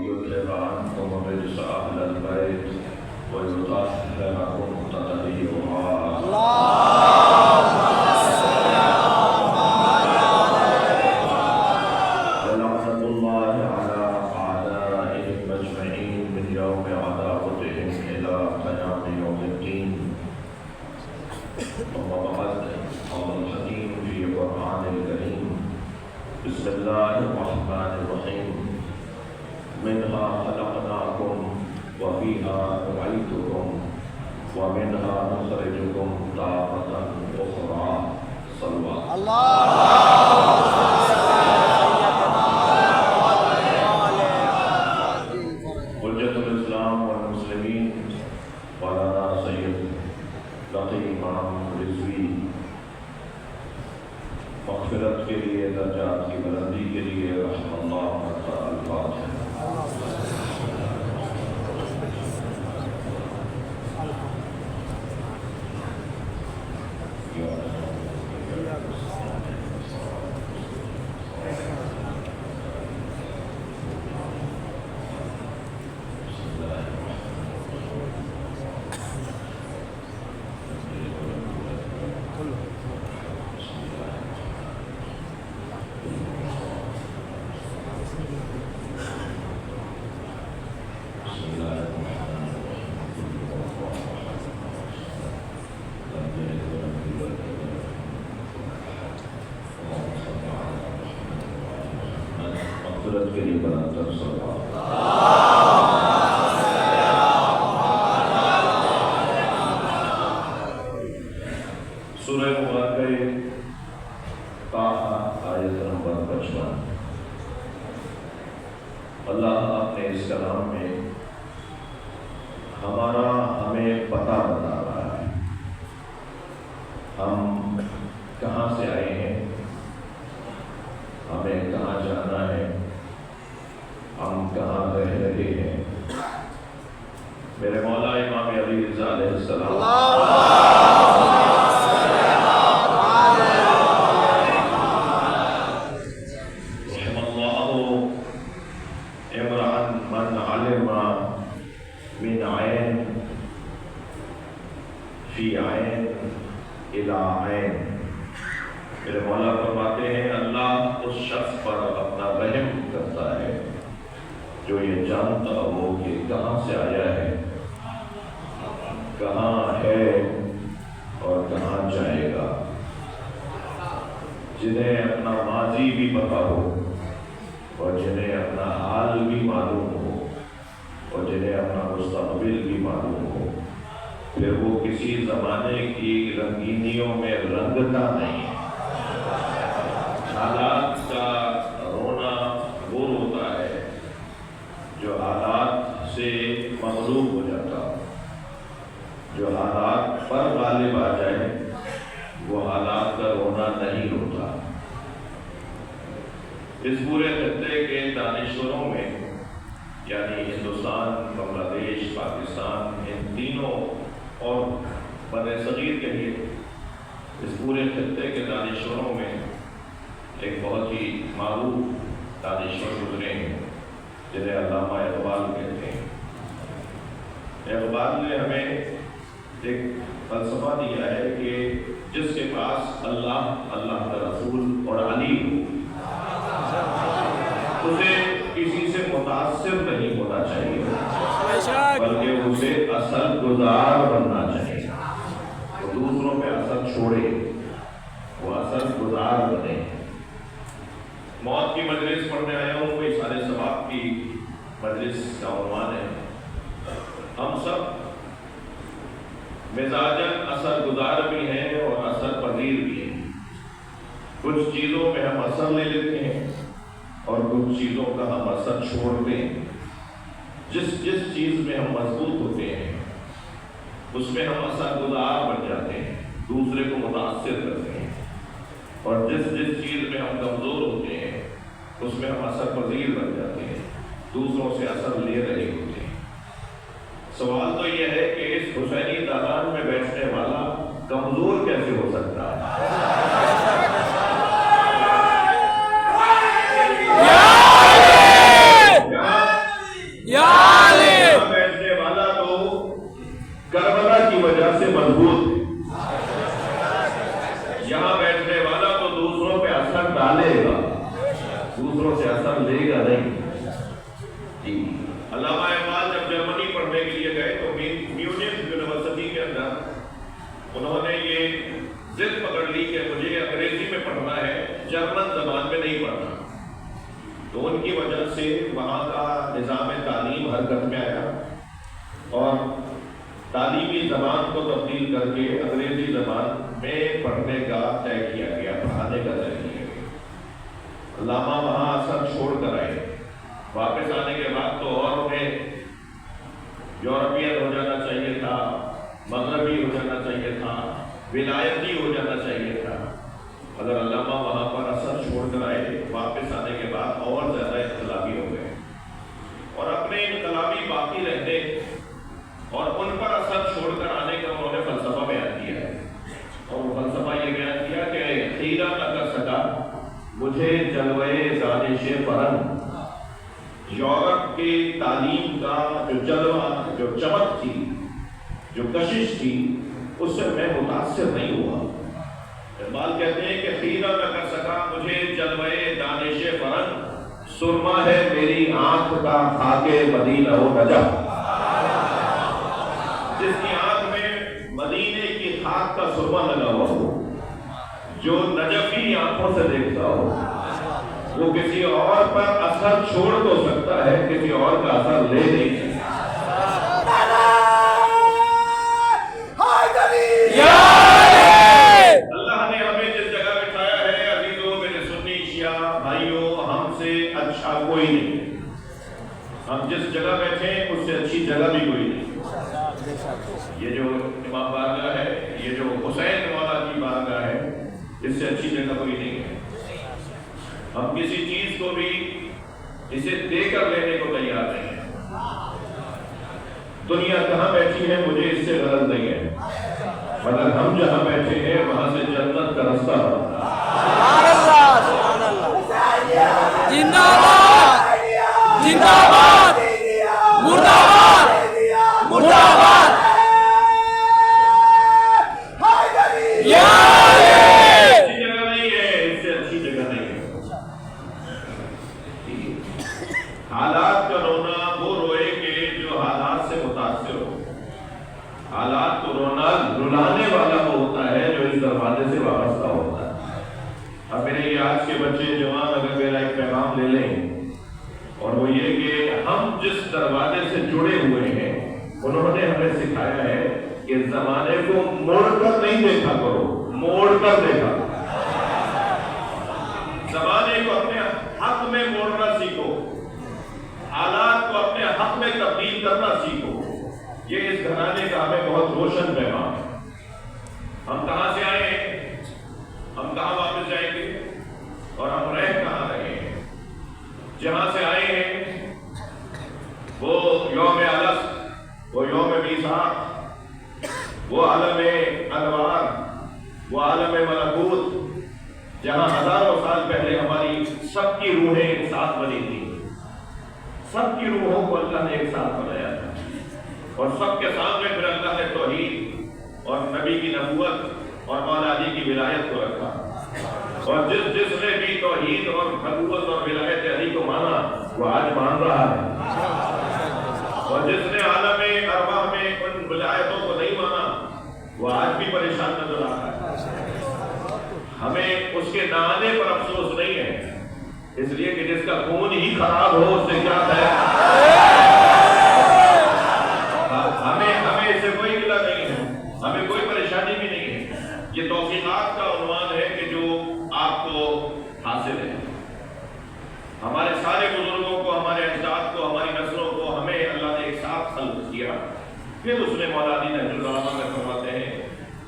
يذهب عنكم الرجس أهل البيت ويطهركم تطهيرا. ولعنة الله على أعدائهم أجمعين من يوم عداوتهم إلى قيام يوم الدين. ثم بعد، قال الحكيم في القرآن الكريم: بسم الله الرحمن الرحيم. منها خلقناكم وفيها نعيدكم ومنها نخرجكم تارة أخرى. صلوا حجة الإسلام والمسلمين مولانا سید لقی امام رضوی مغفرت کے لیے، درجات کی بلندی کے لیے رحم اللہ الفاتحہ. مغفرت کے لیے برابر صلوات. سورہ مبارکہ طٰہٰ آیت نمبر 55. اللہ اپنے اس کلام میں ہمیں پتہ بتا رہا ہے، ہم کہاں سے آئے ہیں، ہمیں کہاں جانا ہے، ہم کہاں رہ رہے ہیں. میرے مولا امام علی رضا علیہ السلام رحم اللہ امرأ من علم من عین فی عین الی عین. میرے مولا فرماتے ہیں اللہ اس شخص پر اپنا رحم کرتا ہے جو یہ جانتا ہو کہ کہاں سے آیا ہے، کہاں ہے اور کہاں جائے گا. جنہیں اپنا ماضی بھی پتا ہو اور جنہیں اپنا حال بھی معلوم ہو اور جنہیں اپنا مستقبل بھی معلوم ہو، پھر وہ کسی زمانے کی رنگینیوں میں رنگتا نہیں ہے. حالات کا رونا وہ روتا ہے جو حالات سے مغلوب ہو جاتا، جو حالات پر غالب آ جائے وہ حالات کا رونا نہیں روتا. اس پورے خطے کے دانشوروں میں، یعنی ہندوستان، بنگلہ دیش، پاکستان، ان تینوں اور بر صغیر کے لیے اس پورے خطے کے دانشوروں میں ایک بہت ہی معروف دانشور گزرے ہیں جنہیں علامہ اقبال کہتے ہیں. اقبال نے ہمیں ایک فلسفہ دیا ہے کہ جس کے پاس اللہ، اللہ کا رسول اور علی ہو، اسے کسی سے متاثر نہیں ہونا چاہیے بلکہ اسے اثر گزار بننا چاہیے. وہ دوسروں پہ اثر چھوڑے، وہ اثر گزار بنے. موت کی مجلس پڑھنے آیا ہوں، کوئی سارے ثواب کی مجلس کا عنوان ہے. ہم سب مزاجاً اثر گزار بھی ہیں اور اثر پذیر بھی ہیں. کچھ چیزوں میں ہم اثر لے لیتے ہیں اور کچھ چیزوں کا ہم اثر چھوڑتے ہیں. جس چیز میں ہم مضبوط ہوتے ہیں اس میں ہم اثر گزار بن جاتے ہیں، دوسرے کو متاثر کرتے ہیں. اور جس چیز میں ہم کمزور ہوتے ہیں اس میں ہم اثر پذیر بن جاتے ہیں، دوسروں سے اثر لے رہے ہوتے ہیں. سوال تو یہ ہے کہ اس حسینی دالان میں بیٹھنے والا کمزور کیسے ہو سکتا ہے؟ علامہ اقبال جب جرمنی پڑھنے کے لیے گئے تو میونخ یونیورسٹی کے اندر انہوں نے یہ ضد پکڑ لی کہ مجھے انگریزی میں پڑھنا ہے، جرمن زبان میں نہیں پڑھنا۔ تو ان کی وجہ سے وہاں کا نظام تعلیم حرکت میں آیا اور تعلیمی زبان کو تبدیل کر کے انگریزی زبان میں پڑھنے کا طے کیا گیا، پڑھانے کا طے کیا گیا۔ علامہ وہاں اثر چھوڑ کر آئے، واپس آنے کے بعد تو اور انہیں یورپین ہو جانا چاہیے تھا، مغربی ہو جانا چاہیے تھا، ولایتی ہو جانا چاہیے تھا، مگر علامہ وہاں پر اثر چھوڑ کر آئے، واپس آنے کے بعد اور زیادہ انقلابی ہو گئے اور اپنے انقلابی باقی رہنے اور ان پر اثر چھوڑ کر آنے کا انہوں نے فلسفہ بیان کیا ہے۔ اور وہ فلسفہ یہ بیان کیا کہ خیرہ نہ کر سکا مجھے جلوے دانش فرنگ، یورپ کی تعلیم کا جو جلوہ، جو چمک تھی، جو کشش تھی، اس سے میں متاثر نہیں ہوا۔ اقبال کہتے ہیں کہ خیرہ نہ کر سکا مجھے جلوے دانش فرنگ، سرما ہے میری آنکھ کا خاک مدینہ و نجف۔ جس کی آنکھ میں مدینے کی خاک کا سرما لگا ہوا ہو، جو نجفی آنکھوں سے دیکھتا ہو، وہ کسی اور پر اثر چھوڑ تو سکتا ہے، کسی اور کا اثر لے نہیں سکتا۔ اللہ نے ہمیں جس جگہ بٹھایا ہے عزیزوں، میرے سنی شیعہ بھائیوں، ہم سے اچھا کوئی نہیں۔ ہم جس جگہ بیٹھے ہیں اس سے اچھی جگہ بھی کوئی نہیں۔ یہ جو امام بارگاہ ہے، یہ جو حسین مولا کی بارگاہ ہے، اس سے اچھی جگہ کوئی نہیں ہے۔ ہم کسی چیز کو بھی اسے دے کر لینے کو تیار نہیں ہے۔ دنیا کہاں بیٹھی ہے مجھے اس سے غرض نہیں ہے، مگر ہم جہاں بیٹھے ہیں وہاں سے جنت کا رستہ بنتا ہے۔ زندہ باد، زندہ باد، مردہ باد، مردہ باد۔ اچھی جگہ نہیں ہے، اس سے اچھی جگہ نہیں ہے۔ حالات کا رونا وہ روئے کہ جو حالات سے متاثر ہو۔ حالات کو رونا رلانے والا وہ ہوتا ہے جو اس دروازے سے وابستہ ہوتا ہے۔ اب میرے یہ آج کے بچے جوان اگر میرا ایک پیغام لے لیں، اور وہ یہ کہ ہم جس دروازے سے جڑے ہوئے ہیں، انہوں نے ہمیں سکھایا ہے کہ زمانے کو موڑ کر نہیں دیکھا کرو، موڑ کر دیکھا کرو۔ زمانے کو اپنے حق میں موڑنا سیکھو، حالات کو اپنے حق میں تبدیل کرنا سیکھو۔ یہ اس گھرانے کا ہمیں بہت روشن پیغام ہے۔ ہم کہاں سے آئے ہیں، ہم کہاں واپس جائیں گے، اور ہم رہ کہاں رہے ہیں۔ جہاں سے آئے ہیں وہ یوم الست، وہ یوم میثاق، وہ عالم انوار، وہ عالم ملکوت، جہاں ہزاروں سال پہلے ہماری سب کی روحیں ایک ساتھ بنی تھی۔ سب کی روحوں کو اللہ نے ایک ساتھ بنایا تھا، اور سب کے سامنے پھر اللہ نے توحید اور نبی کی نبوت اور مولا علی کی ولایت کو رکھا۔ اور جس نے بھی توحید اور نبوت اور ولایت علی کو مانا وہ آج مان رہا ہے، اور جس نے عالم ارواح میں ان ولایتوں کو نہیں مانا وہ آج بھی پریشان نظر آ رہا ہے۔ ہمیں اس کے نہ آنے پر افسوس نہیں ہے، اس لیے کہ جس کا خون ہی خراب ہو اس سے کیا ہے، ہمیں اس سے کوئی گلہ نہیں ہے، ہمیں کوئی پریشانی بھی نہیں ہے۔ یہ توفیقات کا عنوان ہے کہ جو آپ کو حاصل ہے۔ ہمارے سارے بزرگوں کو، ہمارے اجداد کو، ہماری نسلوں کو ہمیں اللہ نے ایک ساتھ خلق کیا۔ پھر اس نے مولا علی نہج العلماء میں فرماتے ہیں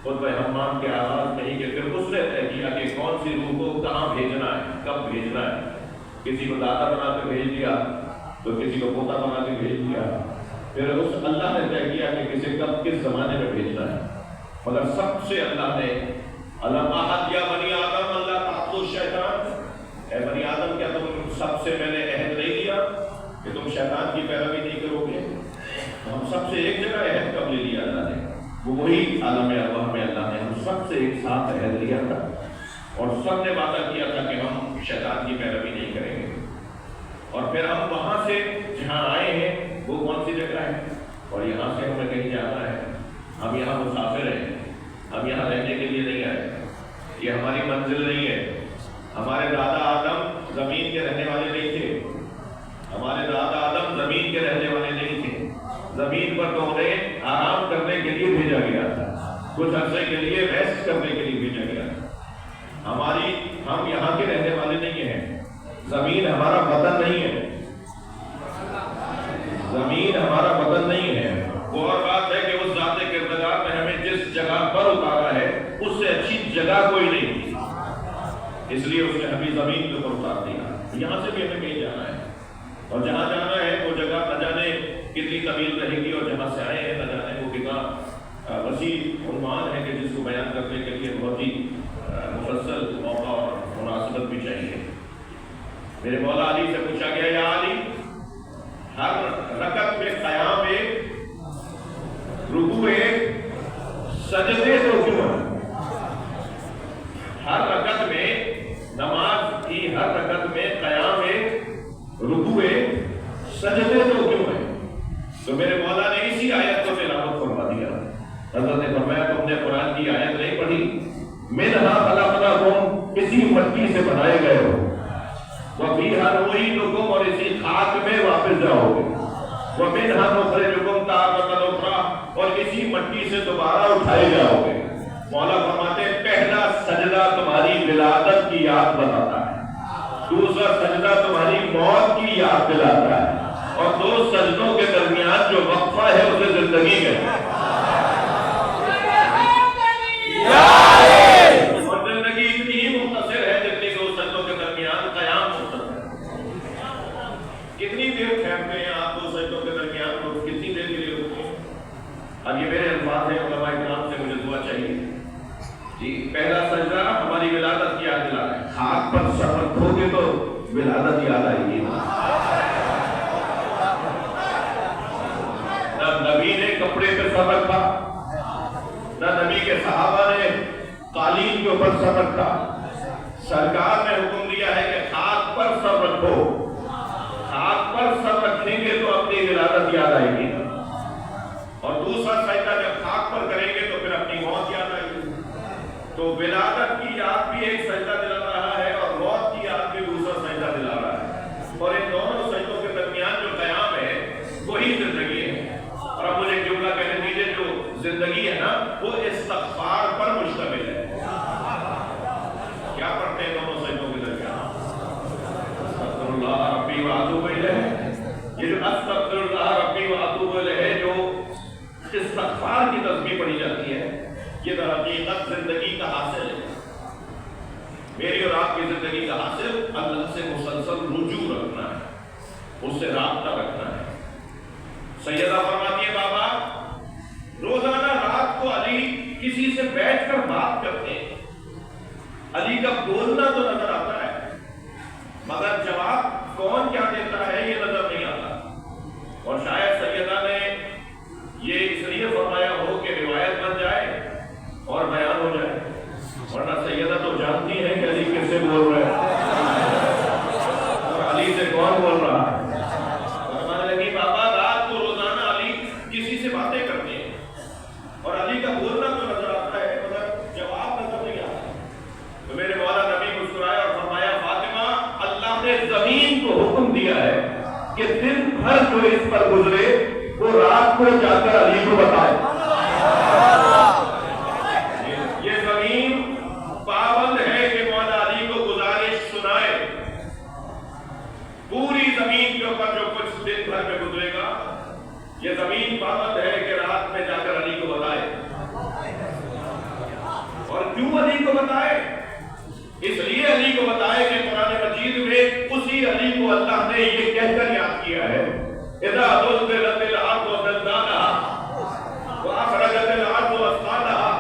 خطبہ حمام کے آغاز میں ہی کہ پھر اس نے طے کیا کہ کون سی روح کو کہاں بھیجنا ہے، کب بھیجنا ہے۔ کسی کو دادا بنا کے بھیج دیا تو کسی کو پوتا بنا کے بھیج دیا، پھر اس اللہ نے طے کیا کہ کسی کب کس زمانے میں بھیجنا ہے۔ مگر سب سے اللہ نے علم احد یا بنی آدم اللہ تعبدوا الشیطان، اے بنی آدم کیا تم سب سے میں نے عہد نہیں دیا کہ تم شیطان کی پیروی نہیں کرو گے؟ ہم سب سے ایک جگہ عہد کب لے لیا اللہ نے، وہ وہی عالم ارواح میں اللہ نے ہم سب سے ایک ساتھ عہد لیا تھا، اور سب نے وعدہ کیا تھا کہ ہم شیطان کی پیروی نہیں کریں گے۔ اور پھر ہم وہاں سے جہاں یہاں سے ہمیں کہیں جانا ہے، ہم یہاں مسافر ہیں، ہم یہاں رہنے کے لیے نہیں آئے، یہ ہماری منزل نہیں ہے۔ ہمارے دادا آدم زمین کے رہنے والے نہیں تھے، ہمارے دادا آدم زمین کے رہنے والے نہیں تھے۔ زمین پر تو انہیں آرام کرنے کے لیے بھیجا گیا تھا، کچھ عرصے کے لیے ریسٹ کرنے کے لیے بھیجا گیا تھا۔ ہم یہاں کے رہنے والے نہیں ہیں، زمین ہمارا وطن نہیں ہے، زمین ہمارا وطن نہیں ہے۔ وہ اور بات ہے کہ اس ذات کردگار نے ہمیں جس جگہ پر اتارا ہے اس سے اچھی جگہ کوئی نہیں تھی، اس لیے اس نے ہمیں زمین کے اوپر اتار دیا۔ یہاں سے بھی ہمیں کہیں جانا ہے، اور جہاں جانا ہے وہ جگہ نہ جانے کتنی طویل رہے گی، اور جہاں سے آئے ہیں نہ جانے وہ کتنا وسیع عنوان ہے کہ جس کو بیان کرنے کے لیے بہت ہی مفصل موقع اور مناسبت بھی چاہیے۔ میرے مولا علی سے پوچھا گیا، یا علی، ہر رکعت میں قیام ایک، رکوع ایک، سجدے تو کیوں ہے؟ ہر رکعت میں نماز کی ہر رکعت میں قیام ایک، رکوع ایک، سجدے تو کیوں ہے؟ تو میرے مولا نے اسی آیت کو تلاوت فرما دیا۔ حضرت نے فرمایا، تم نے قرآن کی آیت نہیں پڑھی؟ منہا خلقناکم، اسی مٹی سے بنائے گئے ہو، وفیہا نعیدکم، اور اسی خاک میں واپس جاؤ گے، ومنہا نخرجکم تارۃ اخری، اور اسی مٹی سے دوبارہ اٹھائے جاؤ گے۔ مولا فرماتے ہیں، پہلا سجدہ تمہاری ولادت کی یاد بتاتا ہے، دوسرا سجدہ تمہاری موت کی یاد دلاتا ہے، اور دو سجدوں کے درمیان جو وقفہ ہے اسے زندگی کہتے ہیں۔ اور زندگی اتنی ہی مختصر ہے جتنی دو سجدوں کے درمیان قیام مختصر ہے۔ کتنی دیر ٹھہرتے ہیں آپ دو سجدوں کے درمیان، اور کتنی دیر کے لیے رکتے ہیں؟ اب یہ میرے الفاظ ہیں، علماء کرام سے مجھے دعا چاہیے جی۔ پہلا سجدہ ہماری ولادت کی یاد دلا رہا ہے، خاک پر سر رکھو گے تو ولادت یاد آئے گی۔ نہ نبی نے کپڑے پہ سر رکھا، نہ نبی کے صحابہ نے قالین کے اوپر سر رکھا، سرکار نے حکم دیا ہے کہ خاک پر سر رکھو۔ خاک پر سر رکھیں گے تو اپنی ولادت یاد آئے گی، اور دوسرا سجدہ جب خاک پر کریں گے تو پھر اپنی موت یاد آئے گی۔ تو ولادت کی یاد بھی ایک سجدہ دلا رہا ہے، اور موت کی یاد بھی دوسرا سجدہ دلا رہا ہے، اور ان دونوں سجدوں کے درمیان جو قیام ہے وہی زندگی ہے۔ اور اب مجھے ایک جملہ کہنے دیجیے، جو زندگی ہے نا وہ استغفار پر مشتمل ہے۔ کیا پڑھتے ہیں دونوں سجدوں کے درمیان؟ استغفر اللہ ربی واتوب الیہ۔ یہ جو استغفر اللہ ربی واتوب الیہ ہے، جو استغفار کی تسبیح پڑھی جاتی ہے، یہ در حقیقت زندگی کا حاصل ہے۔ میری اور آپ کی زندگی کا حاصل اللہ سے مسلسل رجوع رکھنا ہے، اس سے رابطہ رکھنا ہے۔ سیدہ فرماتی ہے، بابا روزانہ رات کو علی کسی سے بیٹھ کر بات کرتے ہیں، علی کا بولنا تو نظر آتا ہے مگر جواب کون کیا دیتا ہے یہ نظر نہیں آتا۔ اور شاید سیدہ نے یہ اس لیے فرمایا ہو کہ روایت بن جائے اور بیان ہو جائے، ورنہ سیدہ تو جانتی ہے کہ علی کس سے بول رہے ہیں اور علی سے کون بول رہا ہے۔ فرمانے لگی، بابا رات کو روزانہ علی کسی سے باتیں کرتے ہیں، اور علی کا بولنا تو نظر آتا ہے مگر جواب نظر نہیں آتا۔ تو میرے مولا نبی مسکرائے اور فرمایا، فاطمہ، اللہ نے زمین کو حکم دیا ہے کہ دن بھر جو اس پر گزرے وہ رات کو جا کر علی کو بتائے۔ یہ زمین پابند ہے کہ مولا علی کو گزارش سنائے۔ پوری زمین کے اوپر جو کچھ دن بھر میں گزرے گا، یہ زمین پابند ہے کہ رات میں جا کر علی کو بتائے۔ اور کیوں علی کو بتائے؟ اس لیے علی کو بتائے کہ قرآن مجید میں اسی علی کو اللہ نے یہ کہہ کر یاد کیا ہے، اذا زلزلت الارض زلزالها واخرجت الارض اثقالها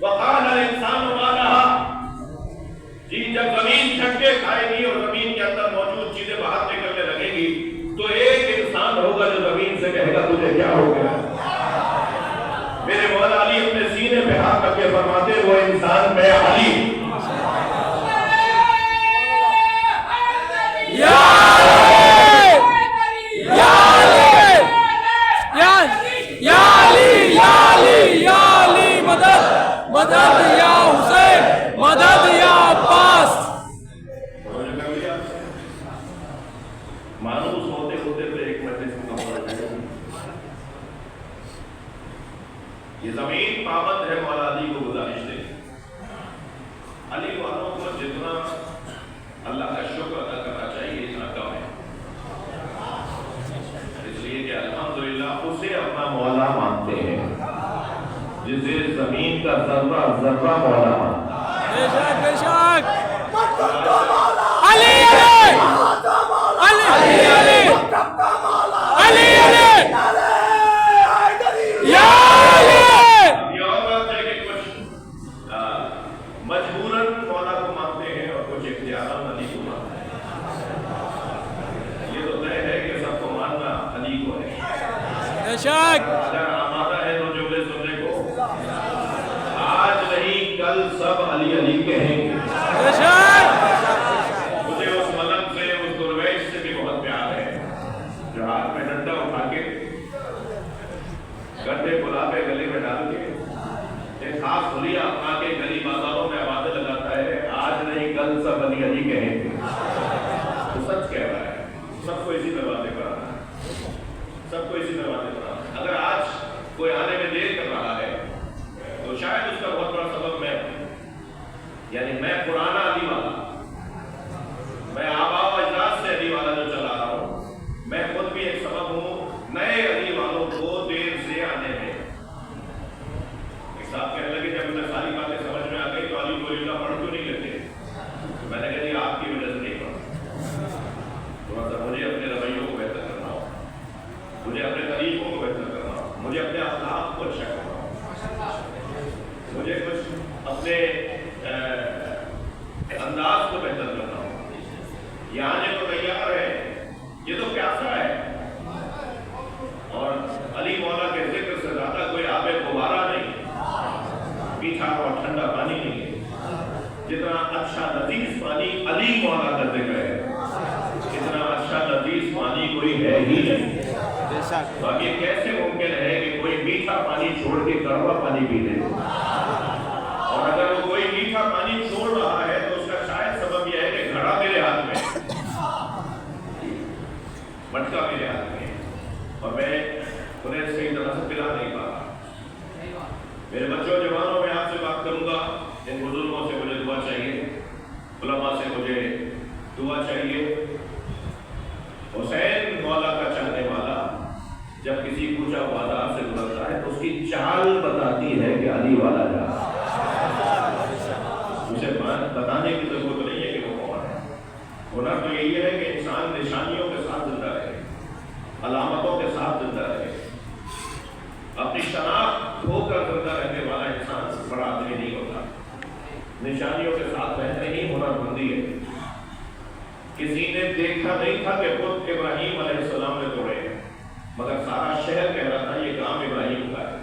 وقال الانسان ما لها۔ جی، جب زمین جھٹکے کھائے گی اور زمین کے اندر موجود چیزیں باہر نکلنے لگے گی تو ایک انسان ہوگا جو زمین سے کہے گا، تجھے کیا ہو گیا؟ میرے مولا علی اپنے سینے پہ ہاتھ رکھ کے فرماتے، وہ انسان میں علی۔ یا یہ زمین پابند ہے مولا علی کو گزارش دے علی والوں کو جتنا اللہ کا شکر ادا کرنا چاہیے اتنا کم ہے، اس لیے کہ الحمدللہ اسے اپنا مولا مانتے ہیں جسے زمین کا ذرہ ذرہ مولا مانتا ہے۔ بے شک بے شک علی علی علی علی علی علی یا علی۔ یہ اور بات ہے کہ کچھ مجبوراً مولا کو مانتے ہیں اور کچھ اختیاراً علی کو مانتے ہیں۔ یہ تو طے ہے کہ سب کو ماننا علی کو ہے۔ بے شک اگر آمادہ ہے تو جملے سننے کو، آج نہیں کل سب علی علی کہیں گے۔ بے شک مجھے اس ملک سے اس درویش سے بھی بہت پیار ہے جو ہاتھ میں ڈنڈا اٹھا کے گڈھے گلابے گلے میں ڈال کے ایک خاص خلیہ اپنا کے گلی بازاروں میں آوازیں لگاتا ہے، آج نہیں کل سب علی علی کہیں گے۔ تو سچ کہہ رہا ہے، سب کو اسی دروازے پر آنا ہے، سب کو اسی دروازے پر آنا ہے۔ اگر آج کوئی آنے میں دیر کر رہا ہے تو شاید اس کا بہت بڑا سبب میں ہوں، یعنی میں پرانا علی والا، میں آبا و اجداد سے علی والا جو چلا رہا ہوں، میں خود بھی ایک سبب ہوں نئے علی والوں کو دیر سے آنے میں۔ ایک صاحب کہنے لگے جب مجھے ساری باتیں سمجھ میں آ گئی تو علی کو اللہ پڑھ کیوں نہیں لیتے؟ تو میں نے کہا جی آپ کی وجہ سے نہیں پڑھا، تھوڑا سا مجھے اپنے رویوں کو بہتر کرنا ہو، مجھے اپنے طریقوں کو بہتر کرنا ہو، مجھے اپنے اخلاق کو اچھا کرنا ہو، مجھے کچھ اپنے انداز کو بہتر کرنا ہو۔ یہ آنے کو تیار ہے، یہ تو پیاسا ہے، اور علی مولا کے ذکر سے زیادہ کوئی آب غبارہ نہیں، میٹھا اور ٹھنڈا پانی نہیں ہے۔ جتنا اچھا لذیذ پانی علی مولا کا ذکر ہے، اتنا اچھا لذیذ پانی کوئی ہے ہی نہیں۔ تو اب یہ کیسے ممکن ہے کہ کوئی میٹھا پانی چھوڑ کے کڑوا پانی پی لے؟ اور اگر وہ کوئی میٹھا پانی چھوڑ رہا ہے تو اس کا شاید سبب یہ ہے کہ گھڑا میرے ہاتھ میں، مٹکا میرے ہاتھ میں، اور میں انہیں صحیح طرح سے پلا نہیں پا رہا۔ میرے بچوں جوانوں میں آپ سے بات کروں گا، ان بزرگوں سے مجھے دعا چاہیے، علماء سے مجھے دعا چاہیے۔ حسین مولا کا چاہنے والا جب کسی کوچہ بازار سے گزرتا ہے تو اس کی چال بتاتی ہے کہ علی والا جا رہا ہے۔ اسے بتانے کی ضرورت نہیں ہے کہ وہ کون ہے۔ ہنر تو یہی ہے کہ انسان نشانیوں کے ساتھ زندہ رہے، علامتوں کے ساتھ زندہ رہے۔ اپنی شناخت کھو کر زندہ رہنے والا انسان بڑا آدمی نہیں ہوتا۔ نشانیوں کے ساتھ رہنے ہی ہنر مندی ہے۔ کسی نے دیکھا نہیں تھا کہ خود ابراہیم علیہ السلام نے توڑے، مگر سارا شہر کہہ رہا تھا یہ کام ابراہیم کا ہے۔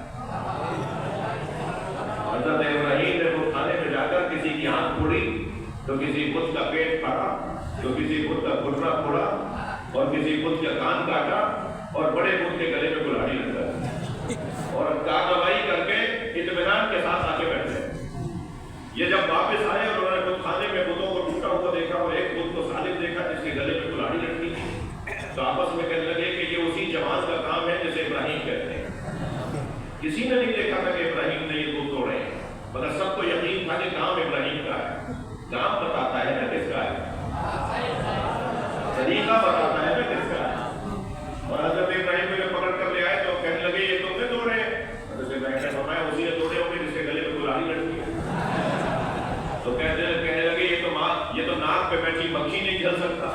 حضرت ابراہیم نے وہ کھانے میں جا کر کسی کی آنکھ پھوڑی تو کسی بت کا پیٹ پھاڑا، تو کسی بت کا گھٹنا پھوڑا، اور کسی بت کا کان کاٹا، اور بڑے بت کے گلے میں کلاڑی لگا، اور کارروائی کر کے اطمینان کے ساتھ آ کے بیٹھے۔ یہ جب واپس آئے اور انہوں نے خود کھانے میں بتوں کو ٹوٹا ہوا دیکھا اور ایک بت کو سالم دیکھا جس کے گلے میں کلاڑی لٹکی تھی، تو آپس میں کہنے لگے کہ یہ اسی جماعت کا کام ہے جسے ابراہیم کہتے ہیں۔ کسی نے نہیں دیکھا تھا کہ ابراہیم نے یہ بت توڑے، مگر سب کو یقین تھا کہ کام ابراہیم کا ہے۔ کام بتاتا ہے نا کس کا ہے، طریقہ بتاتا ہے نا کس کا ہے۔ اور حضرت ابراہیم کو جب پکڑ کر لے آئے تو کہنے لگے یہ تم نے توڑے؟ حضرت ابراہیم نے فرمایا اسی نے توڑے ہوں گے جس کے گلے میں کلاڑی لٹکی ہے۔ تو کہنے لگے یہ تو ناک پہ بیٹھی مکھی نہیں جل سکتا،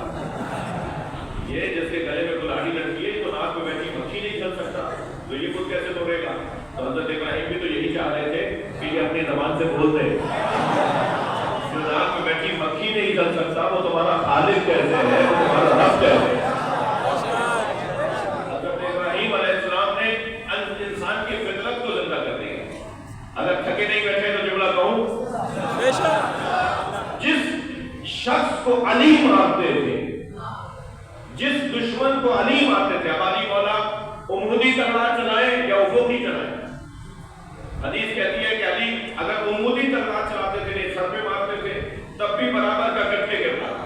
یہ جس کے گلے میں کلاڑی لٹکی ہے تو ناک پہ بیٹھی مکھی نہیں جل سکتا، تو یہ خود کیسے توڑے گا؟ تو حضرت ابراہیم بھی تو یہی چاہ رہے تھے کہ یہ اپنی زبان سے بول دے، جو ناک پہ بیٹھی مکھی نہیں جل سکتا وہ تمہارا خالق کیسے ہے، وہ تمہارا رب کیسے ہے؟ حضرت ابراہیم علیہ السلام نے انسان کی فطرت کو زندہ کر دیا۔ اگر تھکے نہیں بیٹھے تو جملہ کہوں، جس شخص کو علی مانتے تھے، جس دشمن کو علی مانتے تھے، اب علی مولا عمودی تلوار چلائے یا افقی چلائے؟ حدیث کہتی ہے کہ علی اگر عمودی تلوار چلاتے تھے، سر پہ مارتے تھے، تب بھی برابر کا کٹ کے گرتا تھا،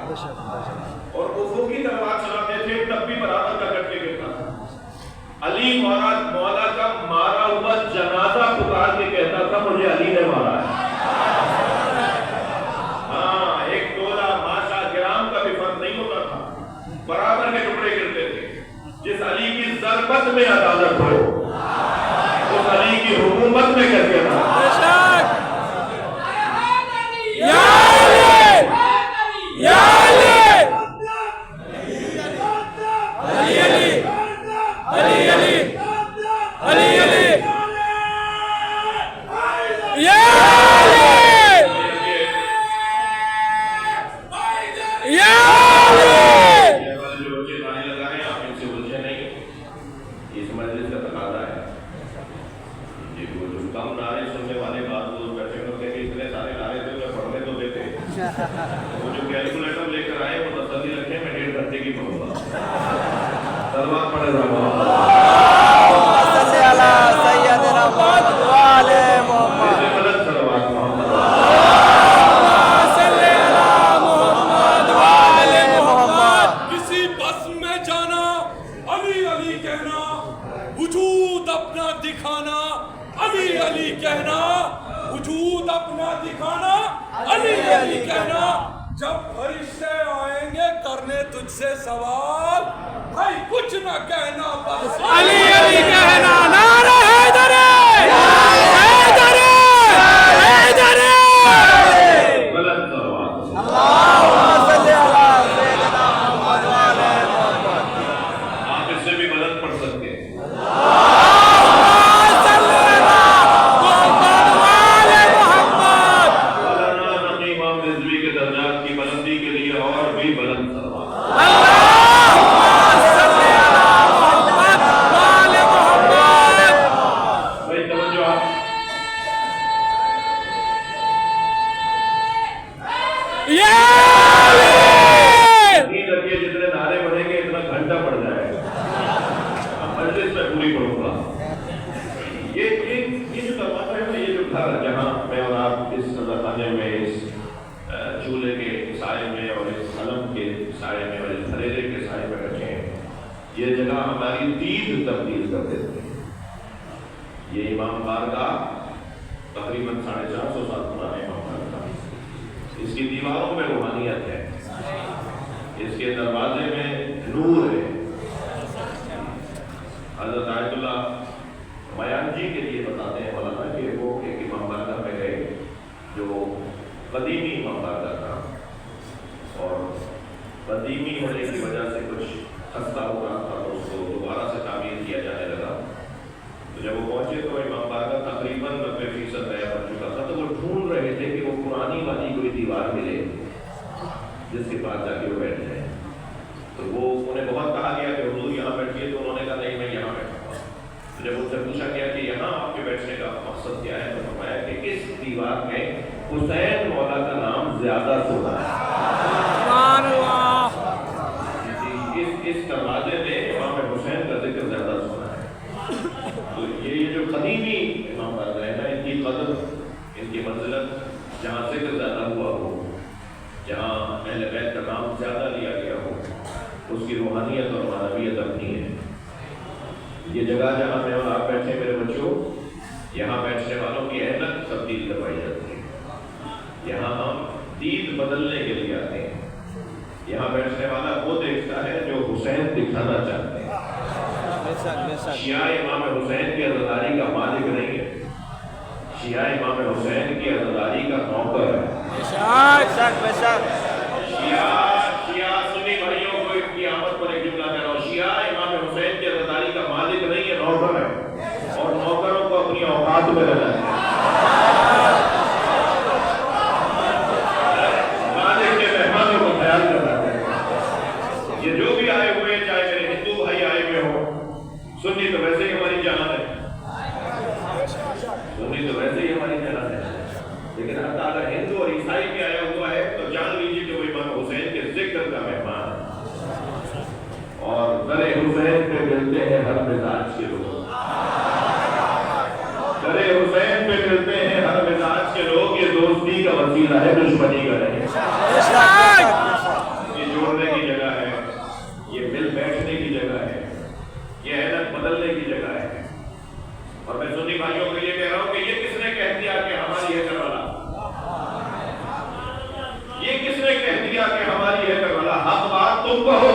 اور افقی تلوار چلاتے تھے تب بھی برابر کا کٹ کے گرتا تھا۔ علی مولا کا مارا ہوا جنازہ پکار خلافت میں عدالت ہو، اس علی کی حکومت میں کیسے نہ ہو؟ بے شک یا علی یا علی علی علی علی علی علی علی یا علی یا علی یہ والے جو بچے نعرے لگا رہے ہیں آپ ان سے الجھے نہیں، اس مجلس کا تقاضا ہے۔ یہ وہ جو کم نعرے سننے والے بات لوگ بیٹھے ہوتے ہیں کہ اتنے سارے نعرے تھے انہیں پڑھنے تو دیتے، وہ جو کیلکولیٹر لے کر آئے وہ تسلی رکھے میں 1.5 گھنٹے کی پڑھوں گا۔ سلوات پڑھے رہا صلی اللہ سیدنا محمد وعلى محمد غلط سلوات محمد صلی علی محمد وعلی محمد۔ کسی بس میں جانا علی علی کہنا، وجود اپنا دکھانا علی علی کہنا، وجود اپنا دکھانا علی علی کہنا۔ جب فرشتے آئیں گے کرنے تجھ سے سوال، بھائی کچھ نہ کہنا بس علی علی کہنا، نعرہ حیدر حیدر حیدر۔ غلط سلوات اللهم صل على سيدنا محمد وعلى محمد آپ اس سے بھی غلط پڑھ سکتے ہیں۔ صلی علی محمد وعلی محمد۔ مولانا نقی امام رضوی کے درجات کی بلندی کے لیے اور بھی بلند سلوات۔ اللہم صلی علی محمد وعلی محمد۔ بھائی توجہ آپ، یا علی نہیں لگیے جتنے نعرے پڑھیں گے اتنا گھنٹہ پڑ جائے گا، مجلس میں پوری پڑھوں گا۔ یہ جو دروازہ ہے نا، یہ جو گھر جہاں میں اور آپ اس خانے میں، اس چولہے کے سائے میں اور اس قلم کے سائے میں اور اس دھریرے کے سائے میں رکھے ہیں، یہ جگہ ہماری دید تبدیل کر دیتے ہیں۔ یہ امام بارگاہ تقریباً 450 سال پرانے امام بارگاہ، اس کی دیواروں میں روحانیت ہے، اس کے دروازے میں نور ہے۔ حضرت آیت اللہ میان جی کے لیے بتاتے ہیں مولانا کہ وہ ایک امام بارگاہ میں گئے جو قدیمی امام بارگاہ تھا، اور قدیمی ہونے کی وجہ سے کچھ خستہ ہو رہا تھا تو اس کو دوبارہ سے تعمیر کیا جانے لگا۔ تو جب وہ پہنچے تو امام بارگاہ تقریباً 90% نیا بن چکا تھا، تو وہ ڈھونڈ رہے تھے کہ وہ پرانی والی کوئی دیوار ملے جس کے پاس جا کے وہ بیٹھ جائیں۔ تو وہ انہیں بہت کہا گیا کہ حضور یہاں بیٹھیے، تو انہوں نے کہا نہیں میں یہاں بیٹھوں گا۔ تو جب ان سے پوچھا گیا کہ یہاں آپ کے بیٹھنے کا مقصد کیا ہے، تو فرمایا کہ اس دیوار میں حسین مولا کا نام زیادہ سنا ہے۔ سبحان اللہ۔ اس دروازے میں امام حسین کا ذکر زیادہ سنا ہے۔ تو یہ جو قدیمی امام بارگاہ ہے نا، ان کی قدر، ان کی منزلت جہاں ذکر زیادہ ہوا ہو، جہاں اہل بیت کا نام زیادہ لیا گیا ہو، اس کی روحانیت اور معنویت اپنی ہے۔ یہ جگہ جہاں میں اور آپ بیٹھے میرے بچوں، یہاں بیٹھنے والوں کی اہمیت تبدیل کروائی جاتی ہے۔ یہاں ہم دید بدلنے کے لیے آتے ہیں۔ یہاں بیٹھنے والا وہ دیکھتا ہے جو حسین دکھانا چاہتے ہیں۔ بے شک بے شک شیعہ امام حسین کی عزاداری کا مالک نہیں ہے، شیعہ امام حسین کی عزاداری کا نوکر ہے۔ بے شک بے شک شیعہ سنی بھائیوں کو ان کی آمد پر ایک جملہ کہہ رہا ہوں، شیعہ امام حسین کی عزاداری کا مالک نہیں ہے، نوکر ہے، اور نوکروں کو اپنی اوقات میں رہنا ہے۔ مالک کے مہمانوں کو خیال کرنا ہے۔ یہ جو بھی آئے ہوئے، چاہے میرے ہندو بھائی آئے ہوئے ہوں، سنی تو ویسے ہی ہماری جان ہے، سنی تو ویسے ہی ہماری جان ہے، لیکن حتی اگر ہندو اور عیسائی بھی آیا ہوا ہے تو جان لیجیے کہ وہ امام حسین کے ذکر کا مہمان ہے۔ اور در حسین پہ ملتے ہیں ہر مزاج کے لوگ، در حسین پہ ملتے ہیں ہر مزاج کے لوگ، یہ دوستی کا وسیلہ ہے، دشمنی کا نہیں۔ یہ جوڑنے کی جگہ ہے، یہ مل بیٹھنے کی جگہ ہے، یہ اہمیت بدلنے کی جگہ ہے۔ اور میں سنی بھائیوں کے لیے کہہ رہا ہوں کہ یہ کس نے کہہ دیا کہ ہماری ہے کربلا؟ یہ کس نے کہہ دیا کہ ہماری ہے کربلا؟ حق بات تم کہو،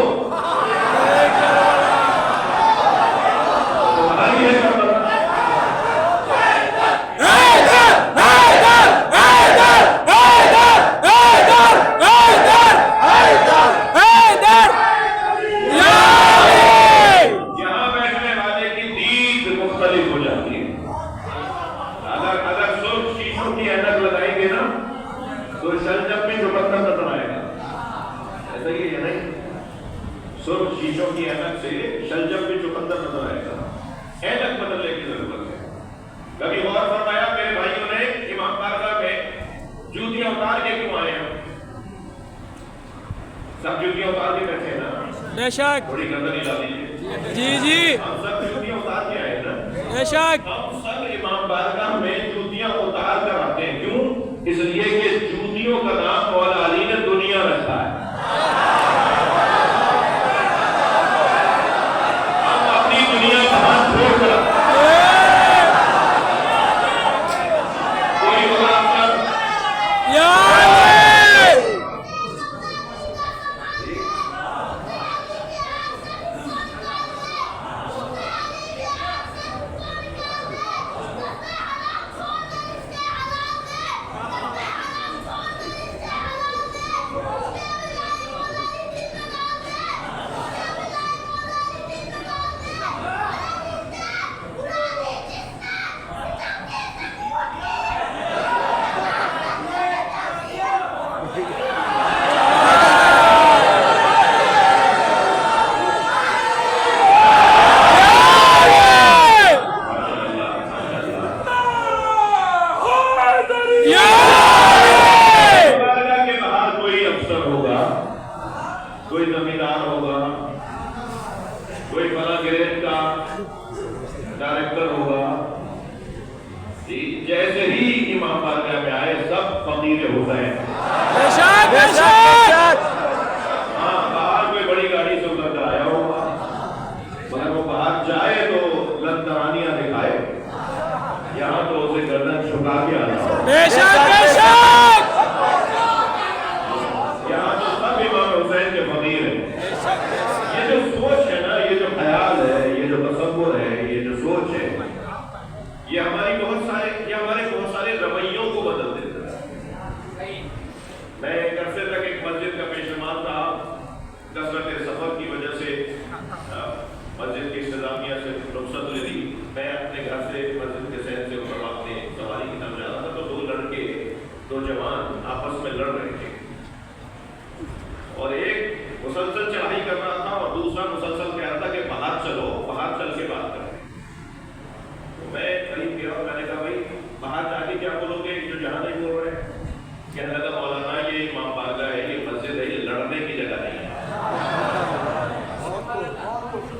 بے شک تھوڑی گردن ہلا دیجیے. جی جی ہم سب جوتیاں اتار کے آئے نا. بے شک ہم سب امام بارگاہ میں جوتیاں اتار کر آتے ہیں. کیوں؟ اس لیے کہ جوتیوں کا نام مولا علی نے دنیا رکھا ہے. ہم اپنی دنیا کا ہاتھ چھوڑ کر کوئی بات کر یا علی بارگاہ کے باہر کوئی افسر ہوگا, کوئی زمیندار ہوگا, کوئی فلاں گریڈ کا ڈائریکٹر ہوگا. جیسے ہی امام بارگاہ میں آئے سب فقیر حسین. بے شک بے شک ہاں باہر کوئی بڑی گاڑی سے اتر کر آیا ہوگا, مگر وہ باہر جائے تو لندرانیاں دکھائے, یہاں تو اسے گردن چھکا کے آنا ہوگا. بے شک بے شک یہاں تو سب امام حسین کے فقیر ہیں. یہ جو سوچ ہے نا, یہ جو خیال ہے, یہ جو تصور ہے, یہ جو سوچ ہے, یہ ہمارے بہت سارے رویوں کو بدل دیتا ہے. میں ایک عرصے تک ایک مسجد کا پیشمان تھا. کثرت سفر کی وجہ سے مسجد کی انتظامیہ سے رخصت لے دی. میں اپنے گھر سے مسجد کے صحن سے اوپر وقت میں سواری کی طرف جا رہا تھا تو دو لڑکے, دو جوان آپس میں لڑ رہے تھے, اور ایک مسلسل چڑھائی کر رہا تھا اور دوسرا مسلسل کہہ رہا تھا کہ باہر چلو, باہر چل کے بات کریں. تو میں قریب گیا اور میں نے کہا بھائی باہر جا کے کیا بولو گے جو جہاں نہیں بول رہے ہیں؟ کہنے لگا مولانا یہ امام بارگاہ ہے, یہ مسجد ہے, یہ لڑنے کی جگہ نہیں ہے.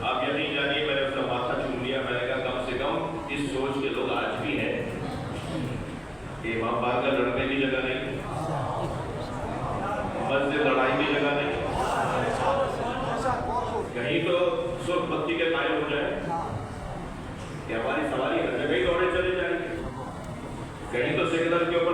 آپ یقین جانیے میں نے اس کا ماتھا چوم لیا. میں نے کہا کم سے کم اس سوچ کے لوگ آج بھی ہیں کہ امام بارگاہ لڑنے کی جگہ نہیں, مسجد لڑائی کی جگہ نہیں. کہیں تو سرخ بتی کے قائم ہو جائے کہ ہماری سواری ہر جگہ ہی دوڑے چلے جائیں گے, کہیں تو سگنل کے